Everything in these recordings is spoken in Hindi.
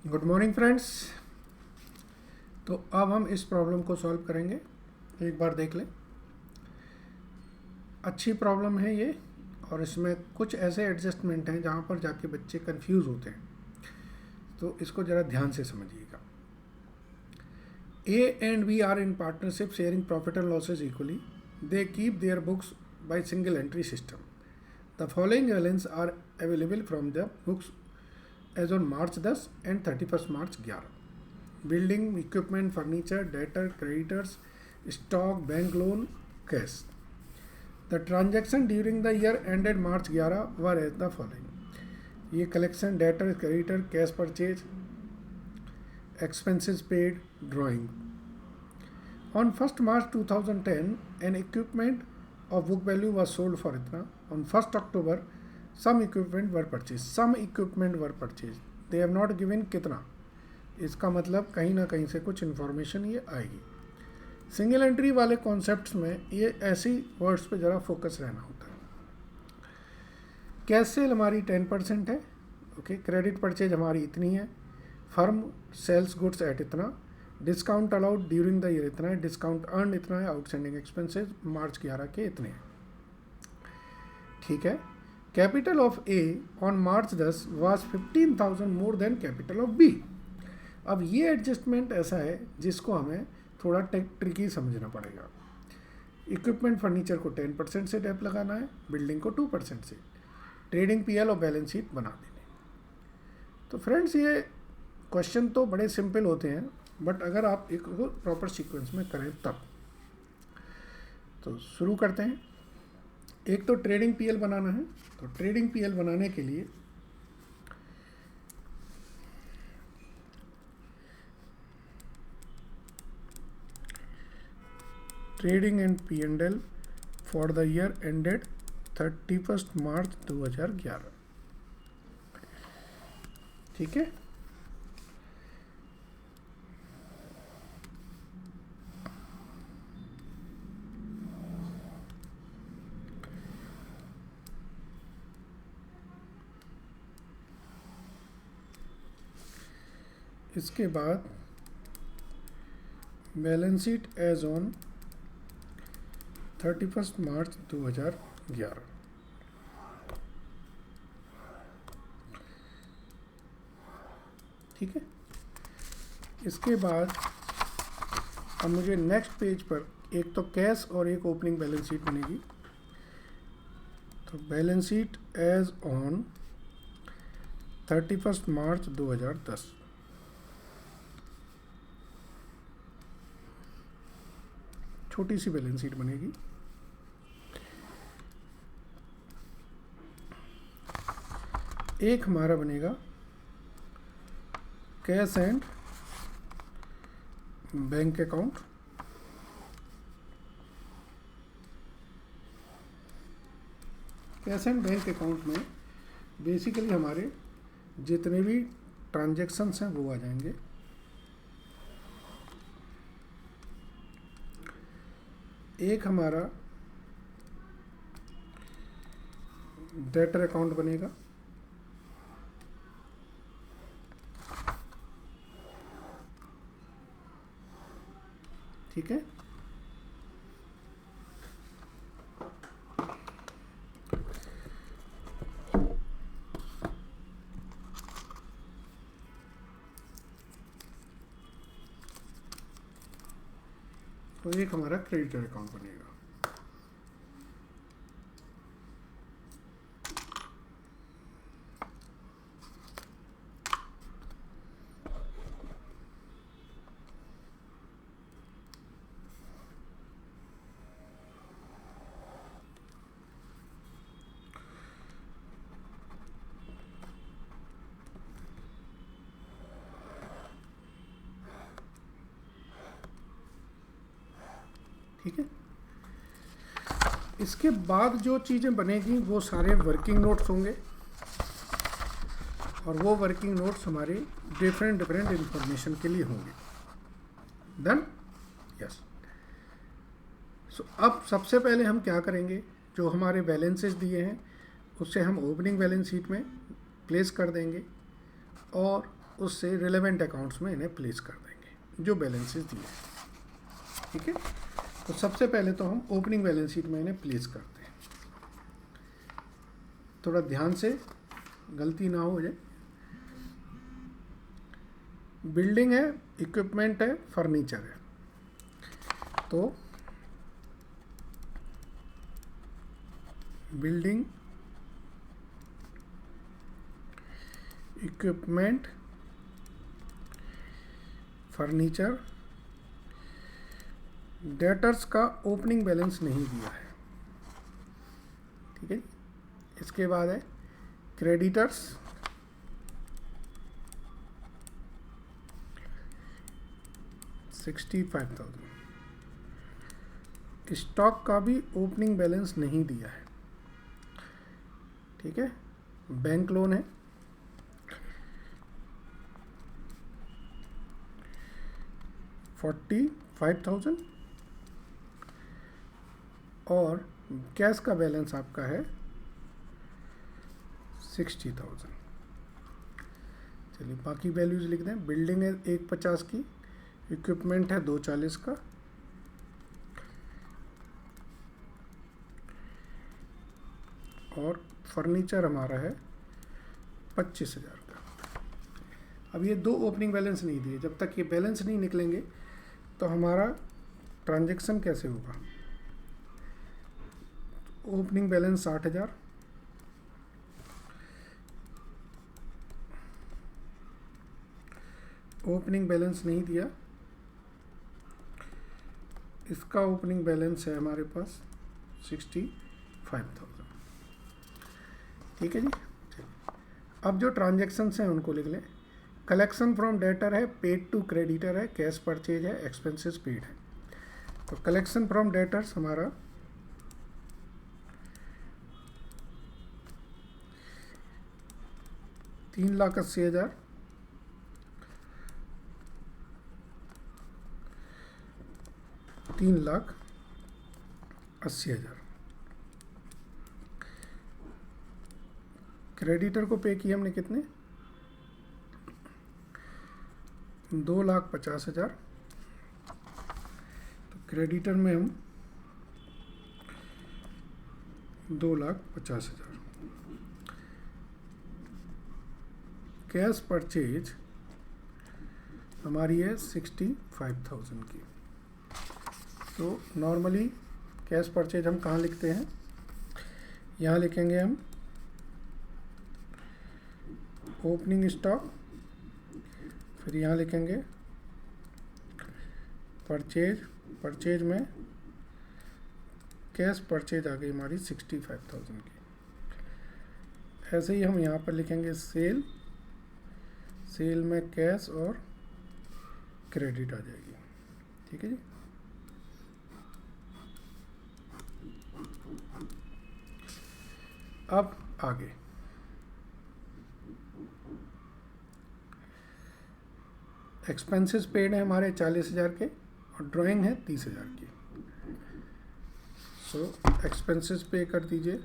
Good morning friends. तो अब हम इस प्रॉब्लम को सॉल्व करेंगे। एक बार देख लें। अच्छी प्रॉब्लम है ये, और इसमें कुछ ऐसे एडजस्टमेंट हैं जहाँ पर जाके बच्चे कंफ्यूज होते हैं, तो इसको ज़रा ध्यान से समझिएगा। A and B are in partnership sharing profit and losses equally. They keep their books by single entry system. The following balance are available from the books as on March 10 and 31 March 11. Building, equipment, furniture, debtor, creditors, stock, bank loan, cash. The transaction during the year ended March 11 were as the following. ये collection, debtor, creditor, cash purchase, expenses paid, drawing. On 1st March 2010, an equipment of book value was sold for इतना. On 1st October, some equipment were purchased. Some equipment were purchased. They have not given कितना. इसका मतलब कहीं ना कहीं से कुछ इन्फॉर्मेशन ये आएगी। सिंगल एंट्री वाले कॉन्सेप्ट्स में ये ऐसी वर्ड्स पे ज़रा फोकस रहना होता है। कैश सेल हमारी 10% है, ओके। क्रेडिट परचेज हमारी इतनी है। फर्म सेल्स गुड्स एट इतना। Discount allowed during the year इतना है। डिस्काउंट अर्न इतना है। आउटस्टैंडिंग एक्सपेंसेस मार्च 11 के इतने हैं, ठीक है। Capital of A on March 10 was 15,000 more than capital of B. अब ये एडजस्टमेंट ऐसा है जिसको हमें थोड़ा ट्रिकी समझना पड़ेगा। इक्विपमेंट फर्नीचर को 10% से डेप लगाना है, बिल्डिंग को 2% से। ट्रेडिंग पीएल और बैलेंस शीट बना देने। तो फ्रेंड्स, ये क्वेश्चन तो बड़े सिंपल होते हैं, बट अगर आप एक प्रॉपर सीक्वेंस में करें तब। तो शुरू करते हैं। एक तो ट्रेडिंग पीएल बनाना है। तो ट्रेडिंग पीएल बनाने के लिए trading and P&L for the year ended 31 मार्च 2011, ठीक है। इसके बाद बैलेंस शीट एज ऑन 31 मार्च 2011, ठीक है। इसके बाद अब मुझे नेक्स्ट पेज पर एक तो कैश और एक ओपनिंग बैलेंस शीट बनेगी। तो बैलेंस शीट एज ऑन 31 मार्च 2010, छोटी सी बैलेंस शीट बनेगी। एक हमारा बनेगा cash and bank account. Cash and bank account में बेसिकली हमारे जितने भी ट्रांजैक्शंस हैं वो आ जाएंगे। एक हमारा डेटर अकाउंट बनेगा, ठीक है। तो एक हमारा क्रेडिटर अकाउंट बनेगा। ठीक है। इसके बाद जो चीज़ें बनेगी वो सारे वर्किंग नोट्स होंगे, और वो वर्किंग नोट्स हमारे डिफरेंट इंफॉर्मेशन के लिए होंगे। Done, yes. सो अब सबसे पहले हम क्या करेंगे, जो हमारे बैलेंसेस दिए हैं उससे हम ओपनिंग बैलेंस शीट में प्लेस कर देंगे, और उससे रिलेवेंट अकाउंट्स में इन्हें प्लेस कर देंगे जो बैलेंसेस दिए हैं। ठीक है, तो सबसे पहले तो हम ओपनिंग बैलेंस शीट में इन्हें प्लेस करते हैं। थोड़ा ध्यान से, गलती ना हो जाए। बिल्डिंग है, इक्विपमेंट है, फर्नीचर है, तो बिल्डिंग, इक्विपमेंट, फर्नीचर, डेटर्स का ओपनिंग बैलेंस नहीं दिया है। ठीक है, इसके बाद है क्रेडिटर्स, $65,000। स्टॉक का भी ओपनिंग बैलेंस नहीं दिया है। ठीक है, बैंक लोन है, $45,000 और कैश का बैलेंस आपका है $60,000। चलिए बाकी वैल्यूज लिख दें। बिल्डिंग है 150 की, इक्विपमेंट है 240 का, और फर्नीचर हमारा है 25,000 का। अब ये दो ओपनिंग बैलेंस नहीं दिए, जब तक ये बैलेंस नहीं निकलेंगे तो हमारा ट्रांजैक्शन कैसे होगा। ओपनिंग बैलेंस 60,000, ओपनिंग बैलेंस नहीं दिया, इसका ओपनिंग बैलेंस है हमारे पास 65,000। ठीक है जी। अब जो ट्रांजैक्शंस हैं उनको लिख लें। कलेक्शन फ्रॉम डेटर है, पेड टू क्रेडिटर है, कैश परचेज है, एक्सपेंसेस पेड है। तो कलेक्शन फ्रॉम डेटर्स हमारा $3,80,000, $3,80,000। क्रेडिटर को पे किए हमने कितने, 2,50,000। तो क्रेडिटर में हम 2,50,000। कैश परचेज हमारी है 65,000 की। तो नॉर्मली कैश परचेज हम कहाँ लिखते हैं, यहाँ लिखेंगे हम ओपनिंग स्टॉक, फिर यहाँ लिखेंगे परचेज, परचेज में कैश परचेज आ गई हमारी 65,000 की। ऐसे ही हम यहाँ पर लिखेंगे सेल, सेल में कैश और क्रेडिट आ जाएगी। ठीक है जी। अब आगे एक्सपेंसेस पेड है हमारे 40,000 के और ड्राइंग है 30,000 की। सो एक्सपेंसेस पे कर दीजिए,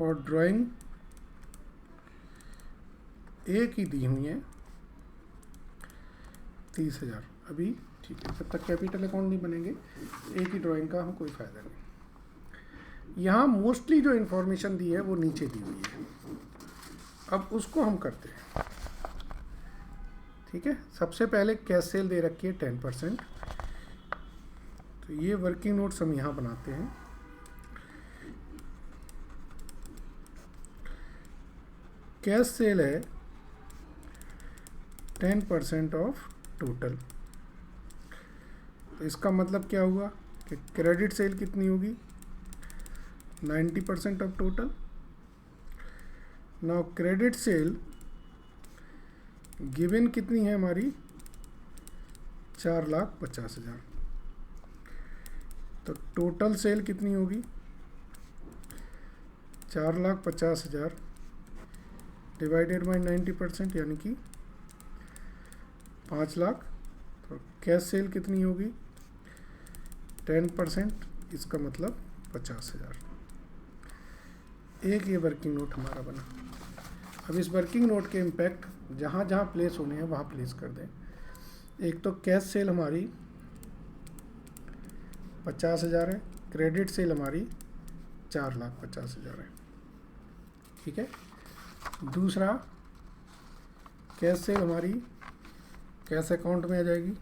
और ड्राइंग एक ही दी हुई है 30,000 अभी। ठीक है, जब तक कैपिटल अकाउंट नहीं बनेंगे एक ही ड्राइंग का हम कोई फ़ायदा नहीं। यहाँ मोस्टली जो इन्फॉर्मेशन दी है वो नीचे दी हुई है, अब उसको हम करते हैं। ठीक है, सबसे पहले कैश सेल दे रखी है 10%, तो ये वर्किंग नोट्स हम यहाँ बनाते हैं। कैश सेल है 10% ऑफ टोटल, तो इसका मतलब क्या हुआ कि क्रेडिट सेल कितनी होगी, 90% of total. Now credit sale given कितनी है हमारी, 4,50,000। तो टोटल सेल कितनी होगी, 4,50,000 डिवाइडेड बाई 90%, यानी कि 5 लाख। तो कैश सेल कितनी होगी, 10%, इसका मतलब 50,000। एक ये वर्किंग नोट हमारा बना। अब इस वर्किंग नोट के इम्पैक्ट जहाँ जहाँ प्लेस होने हैं वहाँ प्लेस कर दें। एक तो कैश सेल हमारी 50,000 है, क्रेडिट सेल हमारी 4,50,000 है। ठीक है। दूसरा, कैश सेल हमारी कैश अकाउंट में आ जाएगी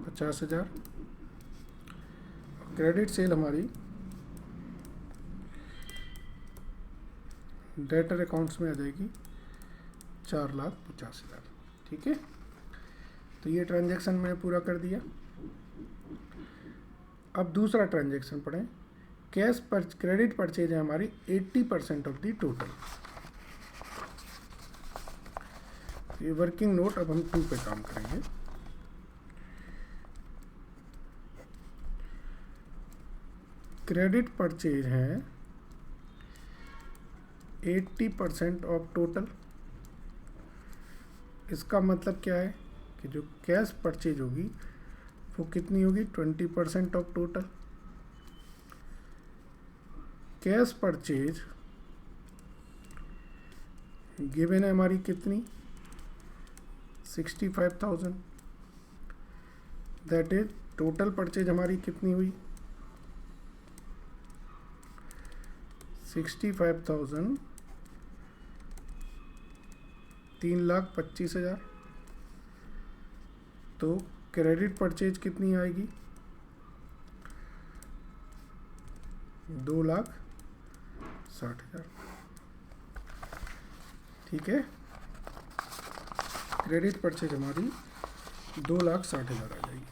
50,000। क्रेडिट सेल हमारी डेटर अकाउंट्स में आ जाएगी 4,50,000। ठीक है। तो ये ट्रांजैक्शन मैंने पूरा कर दिया। अब दूसरा ट्रांजैक्शन पढ़ें। कैश पर क्रेडिट परचेज है हमारी 80% ऑफ द टोटल। ये वर्किंग नोट अब हम 2 पे काम करेंगे। क्रेडिट परचेज है 80% ऑफ टोटल। इसका मतलब क्या है कि जो कैश परचेज होगी वो कितनी होगी, 20% of total. Cash purchase given है हमारी कितनी, 65,000। दैट इज टोटल परचेज हमारी कितनी हुई, 65,000 3,25,000। तो क्रेडिट परचेज कितनी आएगी, 2,60,000। ठीक है। क्रेडिट परचेज हमारी 2,60,000 आ जाएगी।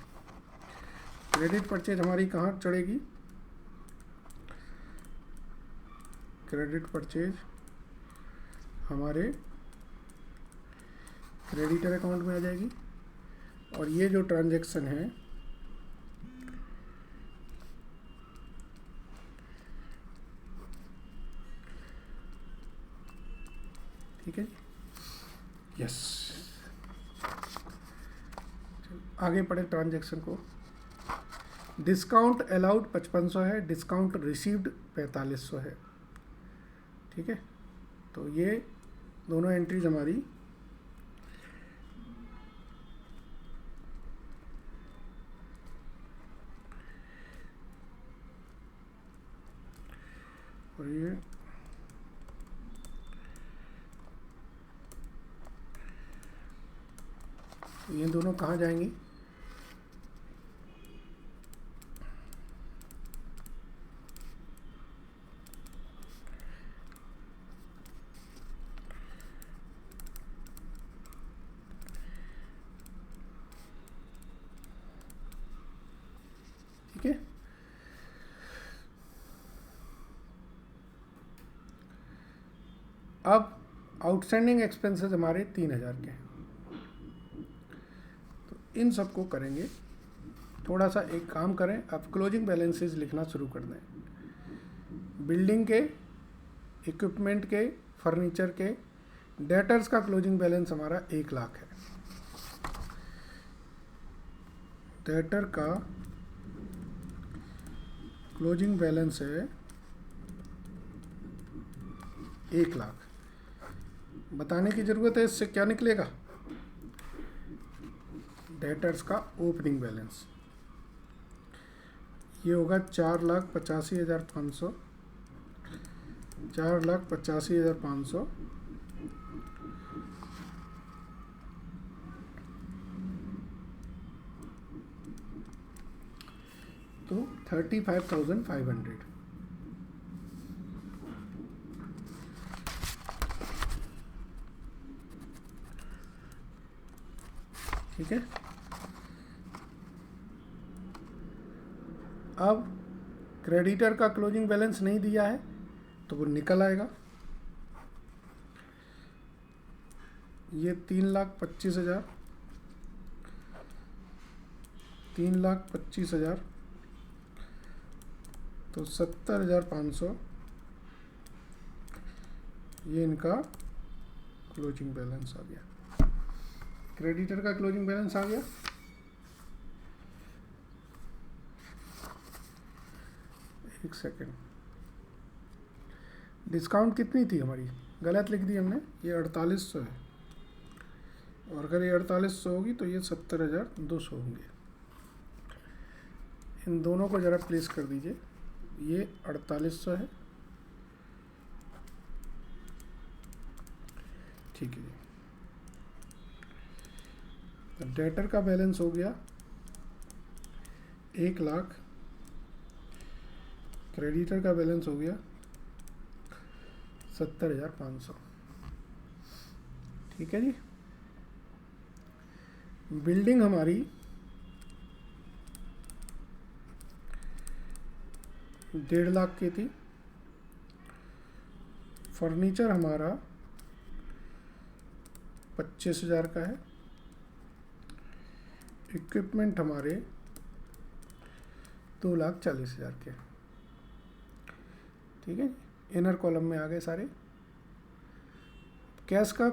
क्रेडिट परचेज हमारी कहाँ चढ़ेगी, क्रेडिट परचेज हमारे क्रेडिटर अकाउंट में आ जाएगी। और ये जो ट्रांजैक्शन है ठीक है। यस, आगे पढ़े ट्रांजैक्शन को। डिस्काउंट अलाउड 5500 है, डिस्काउंट रिसीव्ड 4500 है। ठीक है। तो ये दोनों एंट्रीज हमारी और ये दोनों कहाँ जाएंगी, ठीक है। अब आउटस्टैंडिंग एक्सपेंसेस हमारे 3,000 के हैं। तो इन सबको करेंगे। थोड़ा सा एक काम करें, अब क्लोजिंग बैलेंसेस लिखना शुरू कर दें। बिल्डिंग के, इक्विपमेंट के, फर्नीचर के, डेटर्स का क्लोजिंग बैलेंस हमारा 1,00,000 है। डेटर का क्लोजिंग बैलेंस है 1,00,000। बताने की ज़रूरत है, इससे क्या निकलेगा, डेटर्स का ओपनिंग बैलेंस ये होगा 4,85,500, 4,85,500। तो 35,500। ठीक है। अब क्रेडिटर का क्लोजिंग बैलेंस नहीं दिया है तो वो निकल आएगा। ये 3,25,000, 3,25,000 तो 70,500 ये इनका क्लोजिंग बैलेंस आ गया। क्रेडिटर का क्लोजिंग बैलेंस आ गया। एक सेकेंड, डिस्काउंट कितनी थी हमारी, गलत लिख दी हमने, ये 4800 है, और अगर ये 4800 होगी तो ये 70,200 होंगे। इन दोनों को ज़रा प्लेस कर दीजिए, ये 4800 है, ठीक है जी। डेटर का बैलेंस हो गया 1,00,000, क्रेडिटर का बैलेंस हो गया 70,500, ठीक है जी। बिल्डिंग हमारी 1,50,000 की थी, फर्नीचर हमारा 25,000 का है, इक्विपमेंट हमारे 2,40,000 के, ठीक है। इनर कॉलम में आ गए सारे। कैश का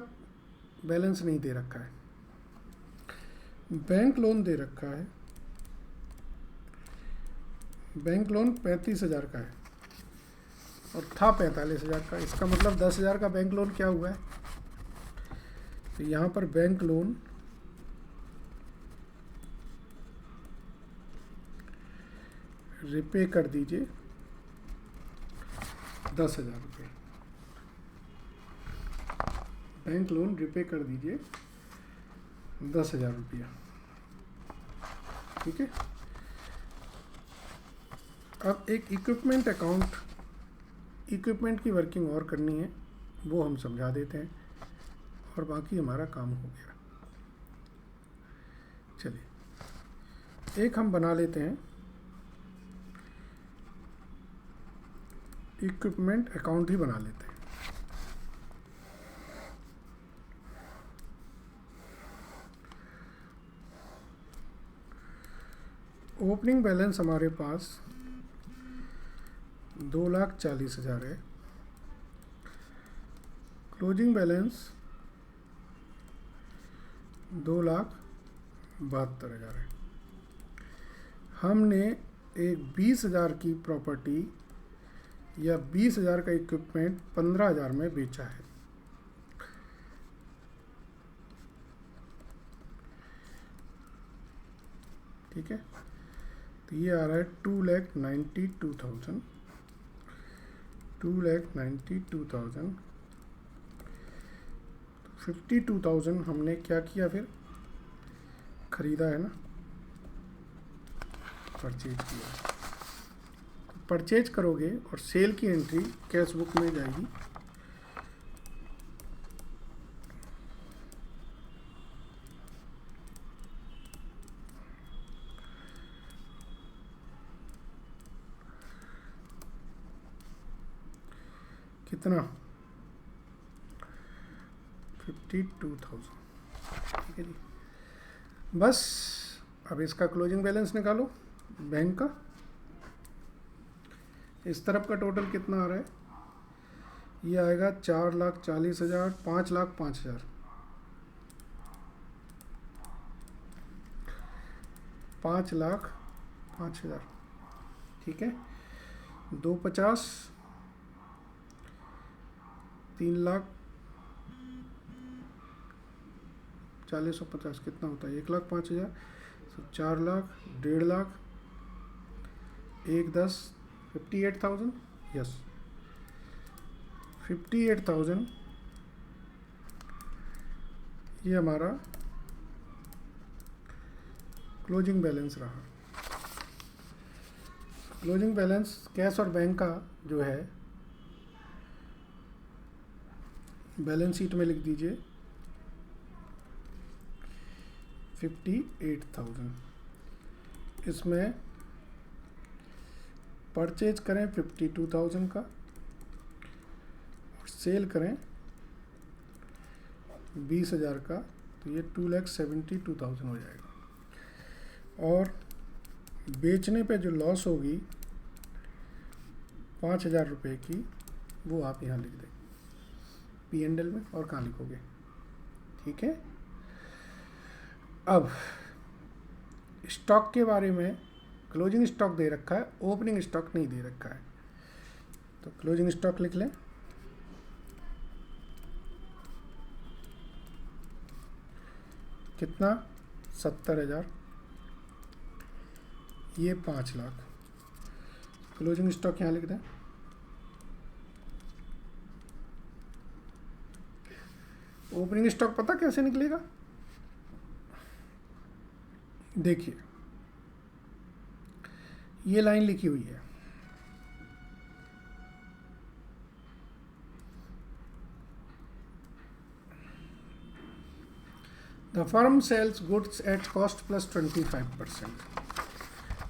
बैलेंस नहीं दे रखा है, बैंक लोन दे रखा है, बैंक लोन 35,000 का है और था 45,000 का, इसका मतलब 10,000 का बैंक लोन क्या हुआ है, तो यहाँ पर बैंक लोन रिपे कर दीजिए 10,000 रुपये, बैंक लोन रिपे कर दीजिए 10,000 रुपया, ठीक है। अब एक इक्विपमेंट अकाउंट, इक्विपमेंट की वर्किंग और करनी है, वो हम समझा देते हैं और बाकी हमारा काम हो गया। चलिए एक हम बना लेते हैं इक्विपमेंट अकाउंट ही बना लेते हैं। ओपनिंग बैलेंस हमारे पास 2,40,000 है, क्लोजिंग बैलेंस 2,72,000 है। हमने एक 20,000 की प्रॉपर्टी या 20,000 का इक्विपमेंट 15,000 में बेचा है, ठीक है। तो ये आ रहा है 2,92,000, 2,92,000, 52,000 हमने क्या किया, फिर खरीदा है ना, परचेज किया। परचेज करोगे और सेल की एंट्री कैश बुक में जाएगी, कितना 52,000, ठीक है जी। बस अब इसका क्लोजिंग बैलेंस निकालो बैंक का। इस तरफ का टोटल कितना आ रहा है, ये आएगा 4,40,000, 5,05,000, 5,05,000, ठीक है। 250, 3,40,50 कितना होता है, 1,05,000, 4,00,000, 1,50,000, 1,10, 58,000, यस 58,000, ये हमारा क्लोजिंग बैलेंस रहा। क्लोजिंग बैलेंस कैश और बैंक का जो है बैलेंस शीट में लिख दीजिए 58,000, इसमें परचेज करें 52,000 का और सेल करें 20,000 का, तो ये 2,72,000 हो जाएगा। और बेचने पे जो लॉस होगी 5,000 रुपये की, वो आप यहाँ लिख दें P&L में, और कहाँ लिखोगे, ठीक है। अब स्टॉक के बारे में क्लोजिंग स्टॉक दे रखा है, ओपनिंग स्टॉक नहीं दे रखा है। तो क्लोजिंग स्टॉक लिख लें, कितना 70,000, ये 5 लाख। क्लोजिंग स्टॉक यहाँ लिख दें, ओपनिंग स्टॉक पता कैसे निकलेगा, देखिए ये लाइन लिखी हुई है, the firm sells goods at cost plus 25%।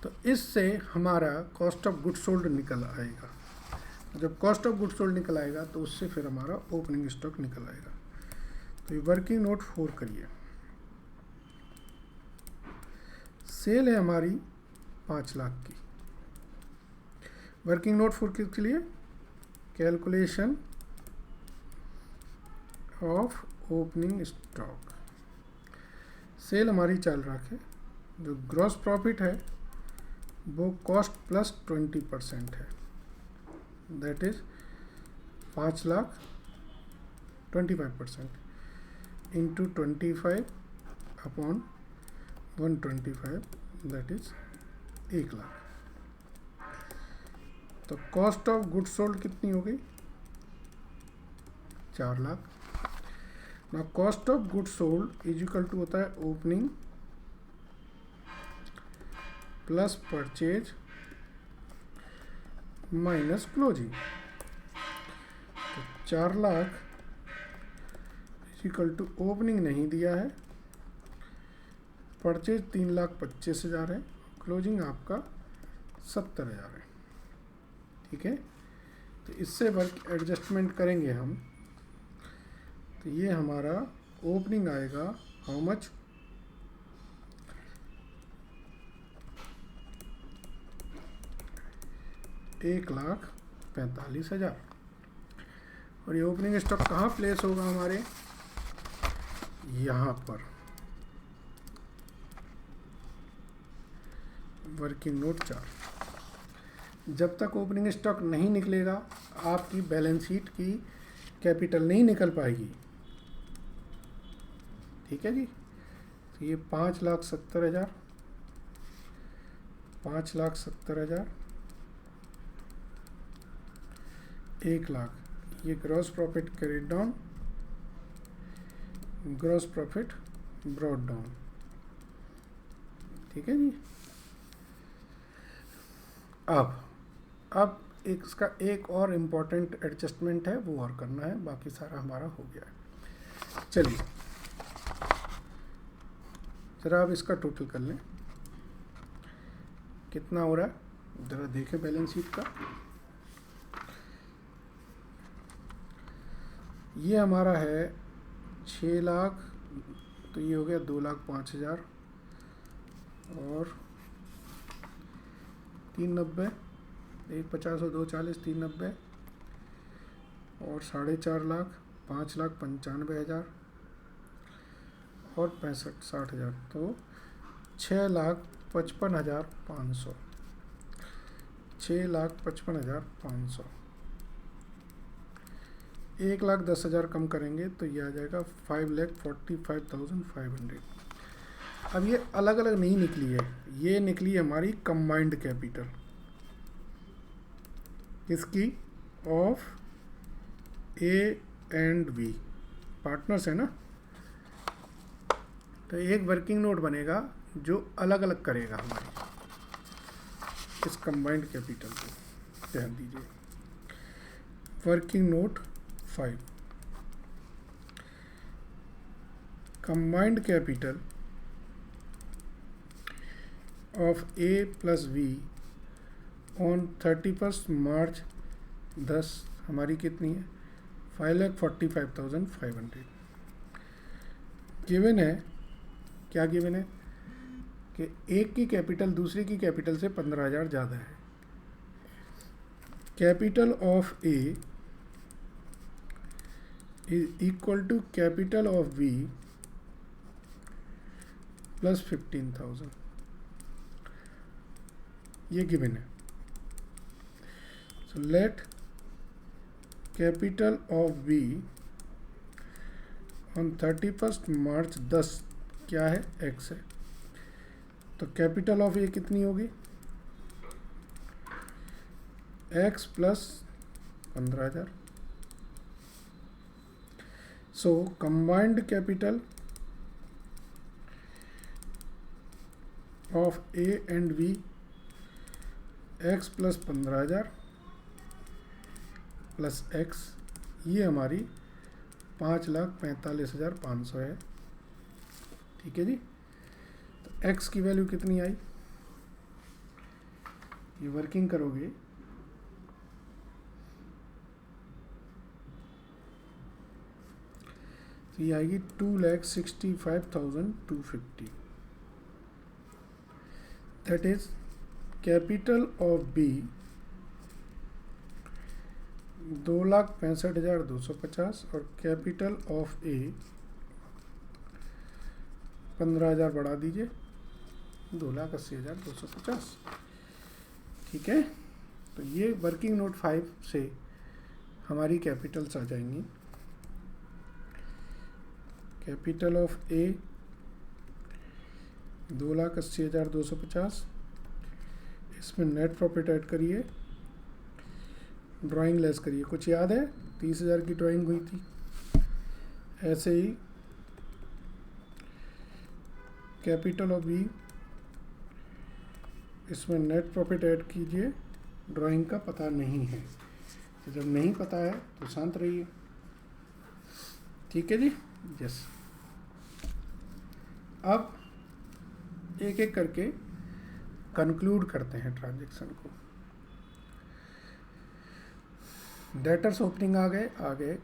तो इससे हमारा कॉस्ट ऑफ गुड्स सोल्ड निकल आएगा। जब कॉस्ट ऑफ गुड्स सोल्ड निकल आएगा तो उससे फिर हमारा ओपनिंग स्टॉक निकल आएगा। तो ये वर्किंग नोट 4 करिए, सेल है हमारी 5 लाख की। वर्किंग नोट 4 के लिए calculation of opening stock, sale हमारी 4 लाख है, जो ग्रॉस प्रॉफिट है वो कॉस्ट प्लस 20% है, that is 5 lakh 25% into 25 upon 125, that is 1 lakh. तो कॉस्ट ऑफ गुड्स सोल्ड कितनी हो गई, 4 लाख। ना cost of goods sold is equal to होता है opening plus purchase minus closing. तो 4 lakh is equal to opening नहीं दिया है, परचेज 3,25,000 है, क्लोजिंग आपका 70,000 है। ठीक है, तो इससे वर्क एडजस्टमेंट करेंगे हम, तो ये हमारा ओपनिंग आएगा हाउ मच, 1,45,000। और ये ओपनिंग स्टॉक कहाँ प्लेस होगा हमारे, यहाँ पर वर्किंग नोट 4। जब तक ओपनिंग स्टॉक नहीं निकलेगा आपकी बैलेंस शीट की कैपिटल नहीं निकल पाएगी। ठीक है जी, तो ये 5,70,000, 5,70,000, 1 लाख, ये gross profit carried down, gross profit brought down. ठीक है जी, अब इसका एक और इम्पॉर्टेंट एडजस्टमेंट है, वो और करना है, बाकी सारा हमारा हो गया है। चलिए ज़रा अब इसका टोटल कर लें, कितना हो रहा है ज़रा देखें बैलेंस शीट का। ये हमारा है 6 लाख, तो ये हो गया 2,05,000 और 390, 1,50 और 2,40, 390 और 4.5 लाख, 5,95,000 और 65,60,000, तो 6,55,500, 6,55,500। 1,10,000 कम करेंगे तो ये आ जाएगा 5,45,500। अब ये अलग अलग नहीं निकली है, ये निकली हमारी कंबाइंड कैपिटल, इसकी of A and B, partners है ना। तो एक वर्किंग नोट बनेगा जो अलग अलग करेगा हमारी इस कंबाइंड कैपिटल को, ध्यान दीजिए। Working note 5, combined capital of A plus B on 31 March 10 हमारी कितनी है, 5,45,500। गिवन है, क्या गिवन है कि एक की कैपिटल दूसरी की कैपिटल से 15,000 ज़्यादा है। Capital of A is equal to capital of B plus 15,000। ये गिवन है। So let capital of B on 31 March 10 क्या है, एक्स है। तो कैपिटल ऑफ ए कितनी होगी, X plus 15,000। So combined capital of A and B X plus 15,000 plus X, ये हमारी 5,45,500 है। ठीक है जी। तो एक्स की वैल्यू कितनी आई, ये वर्किंग करोगे तो ये आएगी 2,65,250। That is capital of B 2,65,250 और कैपिटल ऑफ ए 15,000 बढ़ा दीजिए, 2,80,250। ठीक है। तो ये वर्किंग नोट 5 से हमारी कैपिटल्स आ जाएंगी। कैपिटल ऑफ ए 2,80,250, इसमें नेट प्रॉफिट ऐड करिए, ड्राइंग लेस करिए। कुछ याद है, 30,000 की ड्राइंग हुई थी। ऐसे ही कैपिटल ऑफ बी, इसमें नेट प्रॉफिट ऐड कीजिए, ड्राइंग का पता नहीं है। तो जब नहीं पता है तो शांत रहिए। ठीक है जी। यस। अब एक एक करके कंक्लूड करते हैं ट्रांजैक्शन को। डेटर्स ओपनिंग आ गए,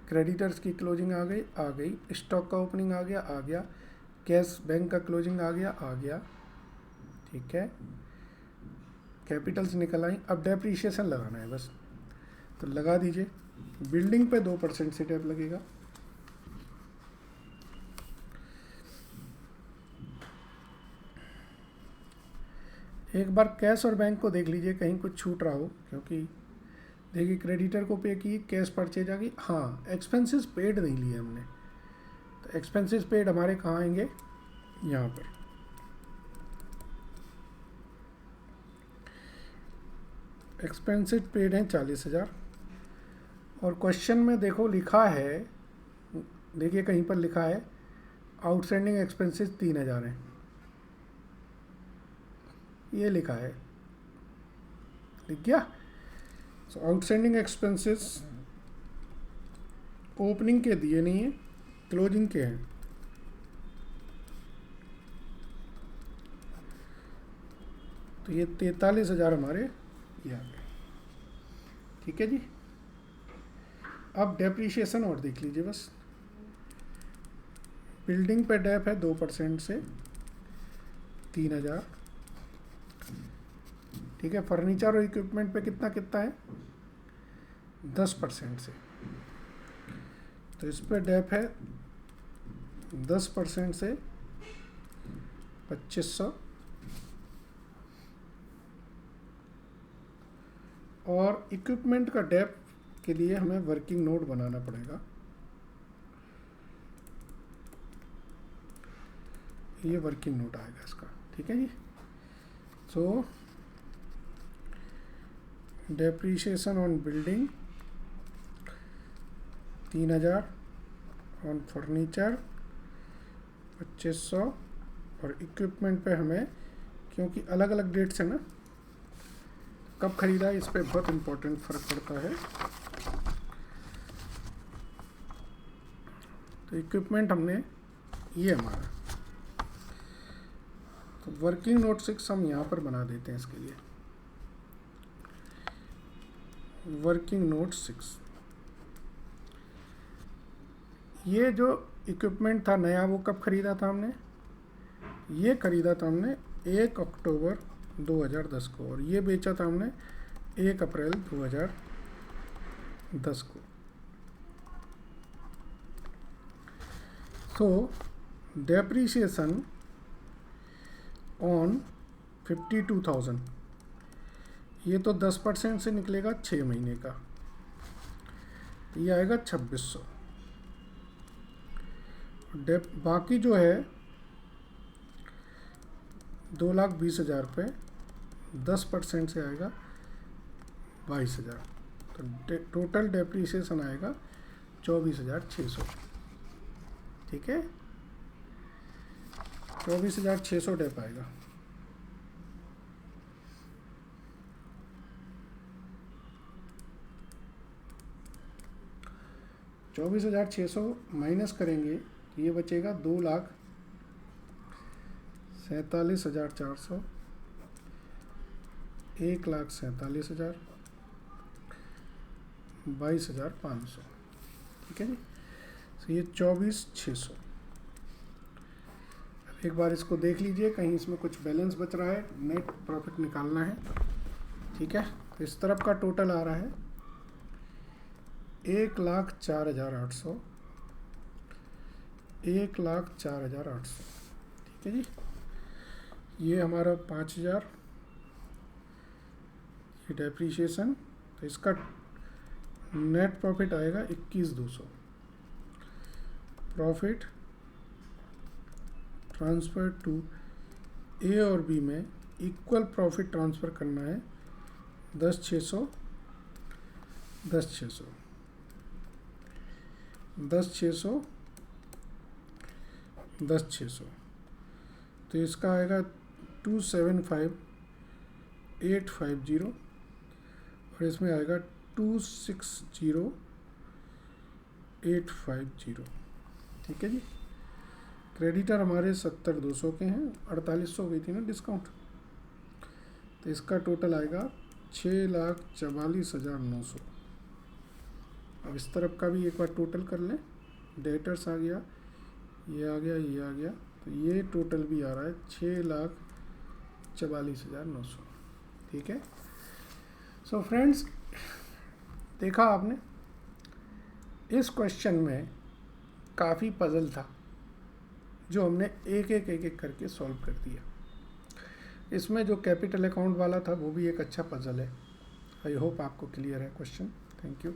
क्रेडिटर्स की क्लोजिंग आ गई, स्टॉक का ओपनिंग आ गया, कैश बैंक का क्लोजिंग आ गया। ठीक है। कैपिटल्स निकल आई। अब डेप्रीशिएशन लगाना है बस, तो लगा दीजिए। बिल्डिंग पे 2% से डेप लगेगा। एक बार कैश और बैंक को देख लीजिए, कहीं कुछ छूट रहा हो, क्योंकि देखिए क्रेडिटर को पे की, कैश परचेज आ गई। हाँ, एक्सपेंसेस पेड नहीं लिए हमने, तो एक्सपेंसेस पेड हमारे कहाँ आएंगे, यहाँ पर। एक्सपेंसेस पेड हैं 40,000। और क्वेश्चन में देखो लिखा है, देखिए कहीं पर लिखा है आउटस्टैंडिंग एक्सपेंसेस 3,000 हैं, ये लिखा है, लिख गया। सो आउटस्टैंडिंग एक्सपेंसेस ओपनिंग के दिए नहीं है, क्लोजिंग के हैं। तो ये 43,000 हमारे ये आ गए। ठीक है जी। अब डेप्रीशिएशन और देख लीजिए बस। बिल्डिंग पे डेप है 2% से 3,000। ठीक है। फर्नीचर और इक्विपमेंट पे कितना है 10% से, तो इस पे डेप है 10% से 2,500। और इक्विपमेंट का डेप के लिए हमें वर्किंग नोट बनाना पड़ेगा। ये वर्किंग नोट आएगा इसका। ठीक है जी। So depreciation on building 3,000, on furniture 2,500, और इक्विपमेंट पे हमें, क्योंकि अलग अलग डेट्स है ना, कब खरीदा इस पे बहुत इम्पोर्टेंट फ़र्क पड़ता है। तो इक्विपमेंट हमने ये हमारा, तो वर्किंग नोट 6 हम यहाँ पर बना देते हैं इसके लिए। वर्किंग नोट 6, ये जो इक्विपमेंट था नया, वो कब खरीदा था हमने, ये खरीदा था हमने 1 अक्टूबर 2010 को, और ये बेचा था हमने 1 अप्रैल 2010 को। तो डेप्रीशिएशन ऑन 52,000 ये तो 10% से निकलेगा 6 महीने का, ये आएगा 2600। बाकी जो है 2,20,000 रुपये, 10% से आएगा 22,000, तो टोटल डेप्रीसिएशन आएगा 24,600। ठीक है, 24,600 डेप आएगा। $24,600 माइनस करेंगे तो ये बचेगा 2,47,400, 1,47,000, 22,500। ठीक है जी, तो ये 24,600। एक बार इसको देख लीजिए, कहीं इसमें कुछ बैलेंस बच रहा है, नेट प्रॉफिट निकालना है। ठीक है, तो इस तरफ का टोटल आ रहा है 1,04,800, 1,04,800। ठीक है जी, ये हमारा 5,000 ये डेप्रीशिएशन, तो इसका नेट प्रॉफिट आएगा 21,200। प्रॉफिट ट्रांसफ़र टू ए और बी में इक्वल प्रॉफिट ट्रांसफ़र करना है, 10,600, 10,600, 10,600, 10,600, तो इसका आएगा 275,850 और इसमें आएगा 260,850। ठीक है जी, क्रेडिटर हमारे 70,200 के हैं, 4,800 गई थी ना डिस्काउंट, तो इसका टोटल आएगा 6,44,900। अब इस तरफ का भी एक बार टोटल कर लें, डेटर्स आ गया, ये आ गया, ये आ गया, तो ये टोटल भी आ रहा है 6,44,900। ठीक है, सो फ्रेंड्स, देखा आपने इस क्वेश्चन में काफ़ी पजल था जो हमने एक एक करके सॉल्व कर दिया। इसमें जो कैपिटल अकाउंट वाला था वो भी एक अच्छा पजल है। आई होप आपको क्लियर है क्वेश्चन। Thank you.